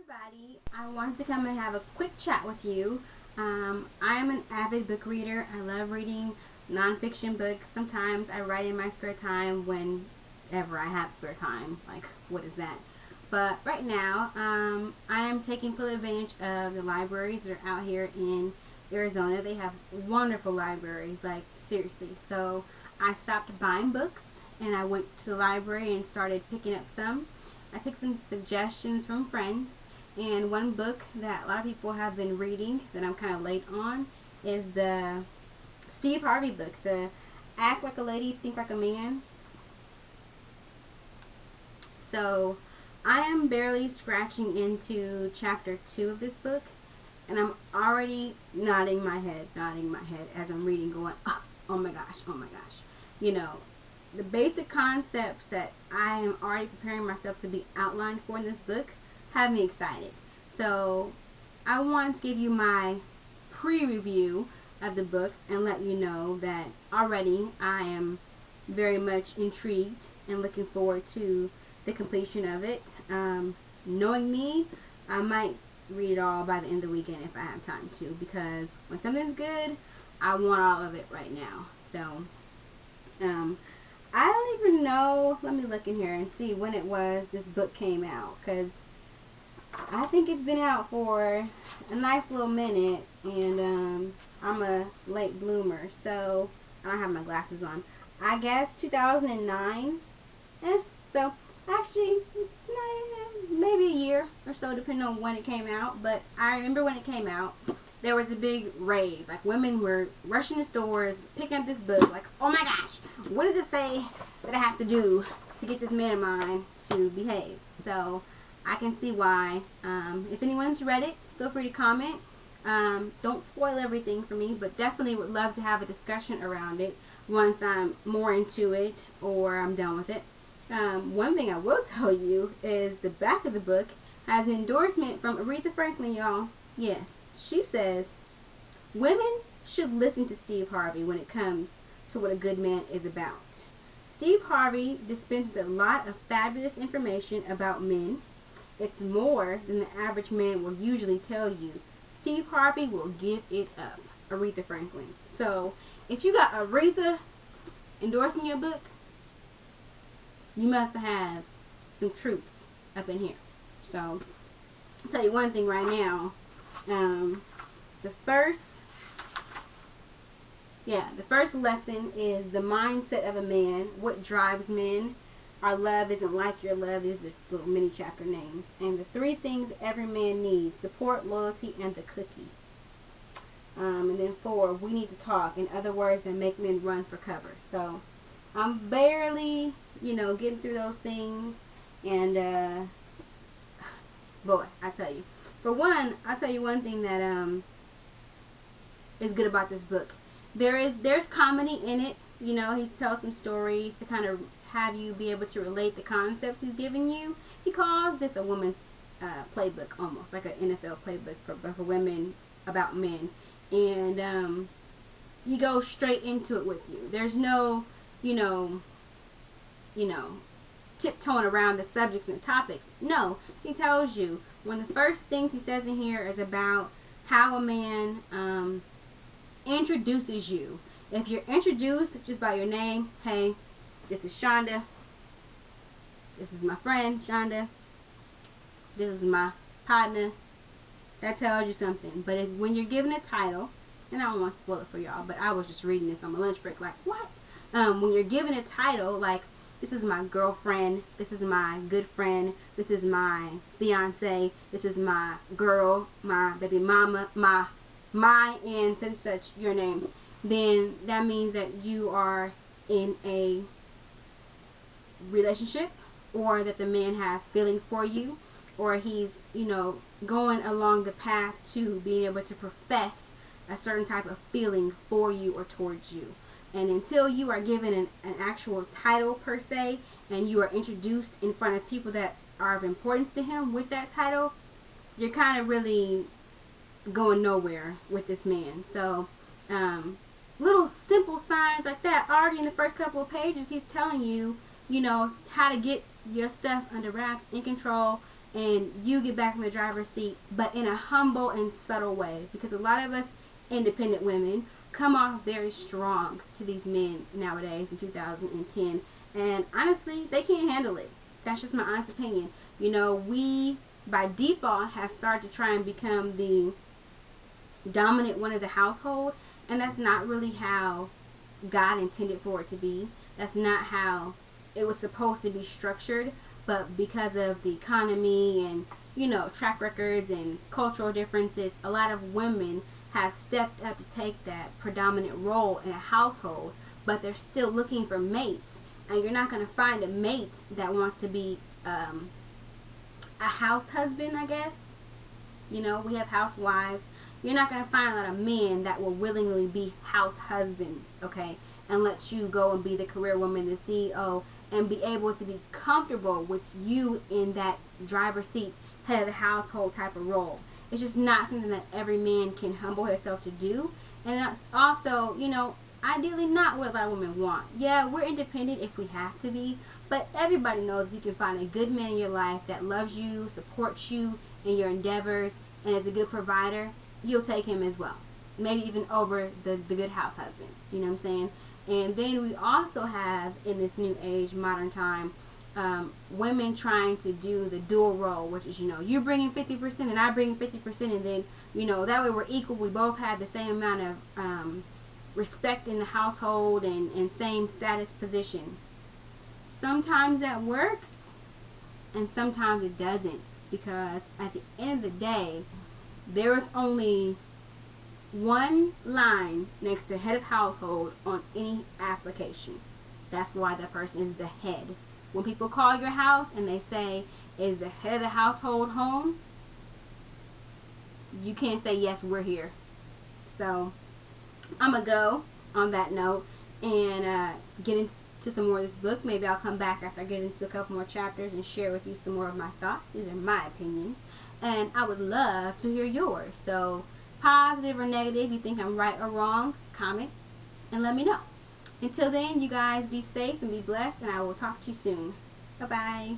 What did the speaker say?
everybody. I wanted to come and have a quick chat with you. I am an avid book reader. I love reading nonfiction books. Sometimes I write in my spare time whenever I have spare time. Like, what is that? But right now, I am taking full advantage of the libraries that are out here in Arizona. They have wonderful libraries, like, seriously. So I stopped buying books and I went to the library and started picking up some. I took some suggestions from friends, and one book that a lot of people have been reading that I'm kind of late on is the Steve Harvey book, the Act Like a Lady, Think Like a Man. So I am barely scratching into chapter 2 of this book, and I'm already nodding my head as I'm reading, going, oh my gosh, oh my gosh. You know, the basic concepts that I am already preparing myself to be outlined for in this book have me excited. So I want to give you my pre-review of the book and let you know that already I am very much intrigued and looking forward to the completion of it. Knowing me, I might read it all by the end of the weekend if I have time to, because when something's good, I want all of it right now. So I don't even know. Let me look in here and see when it was this book came out, because I think it's been out for a nice little minute, and I'm a late bloomer, so I don't have my glasses on. I guess 2009. So actually, it's not, maybe a year or so, depending on when it came out. But I remember when it came out, there was a big rave. Like, women were rushing the stores, picking up this book, like, oh my gosh, what does it say that I have to do to get this man of mine to behave? So I can see why. If anyone's read it, feel free to comment. Don't spoil everything for me, but definitely would love to have a discussion around it once I'm more into it or I'm done with it. One thing I will tell you is the back of the book has an endorsement from Aretha Franklin, y'all. Yes, she says, women should listen to Steve Harvey when it comes to what a good man is about. Steve Harvey dispenses a lot of fabulous information about men. It's more than the average man will usually tell you. Steve Harvey will give it up. Aretha Franklin. So, if you got Aretha endorsing your book, you must have some truths up in here. So, I'll tell you one thing right now. The first lesson is the mindset of a man. What drives men? Our love isn't like your love is the little mini chapter name. And the 3 things every man needs: support, loyalty, and the cookie. And then 4, we need to talk. In other words, that make men run for cover. So I'm barely, getting through those things. And boy, I tell you. For one, I'll tell you one thing that is good about this book. There's comedy in it. He tells some stories to kind of have you be able to relate the concepts he's giving you. He calls this a woman's playbook, almost like an NFL playbook for women about men. And he goes straight into it with you. There's no, tiptoeing around the subjects and the topics. No, he tells you. One of the first things he says in here is about how a man introduces you. If you're introduced just by your name, hey, this is Shonda, this is my friend Shonda, this is my partner, that tells you something. But when you're given a title, and I don't want to spoil it for y'all, but I was just reading this on my lunch break, like, what? When you're given a title, like, this is my girlfriend, this is my good friend, this is my fiance, this is my girl, my baby mama, my and such, your name, then that means that you are in a relationship, or that the man has feelings for you, or he's, going along the path to being able to profess a certain type of feeling for you or towards you. And until you are given an actual title per se, and you are introduced in front of people that are of importance to him with that title, you're kind of really going nowhere with this man. So little simple signs like that, already in the first couple of pages he's telling you, how to get your stuff under wraps, in control, and you get back in the driver's seat, but in a humble and subtle way, because a lot of us independent women come off very strong to these men nowadays in 2010, and honestly, they can't handle it. That's just my honest opinion. You know, we by default have started to try and become the dominant one of the household, and that's not really how God intended for it to be. That's not how it was supposed to be structured. But because of the economy and, you know, track records and cultural differences, a lot of women have stepped up to take that predominant role in a household, but they're still looking for mates. And you're not going to find a mate that wants to be a house husband, I guess. You know, we have housewives. You're not going to find a lot of men that will willingly be house husbands, okay, and let you go and be the career woman, the CEO, and be able to be comfortable with you in that driver's seat, head of the household type of role. It's just not something that every man can humble himself to do. And that's also, you know, ideally not what a lot of women want. Yeah, we're independent if we have to be, but everybody knows you can find a good man in your life that loves you, supports you in your endeavors, and is a good provider. You'll take him as well. Maybe even over the good house husband. You know what I'm saying? And then we also have, in this new age, modern time, women trying to do the dual role, which is, you know, you're bringing 50% and I bring 50%, and then, you know, that way we're equal. We both have the same amount of respect in the household and same status position. Sometimes that works, and sometimes it doesn't, because at the end of the day, there is only one line next to head of household on any application. That's why that person is the head. When people call your house and they say, is the head of the household home? You can't say, yes, we're here. So I'm going to go on that note and get into some more of this book. Maybe I'll come back after I get into a couple more chapters and share with you some more of my thoughts. These are my opinions, and I would love to hear yours. So positive or negative, you think I'm right or wrong, comment and let me know. Until then, you guys be safe and be blessed, and I will talk to you soon. Bye-bye.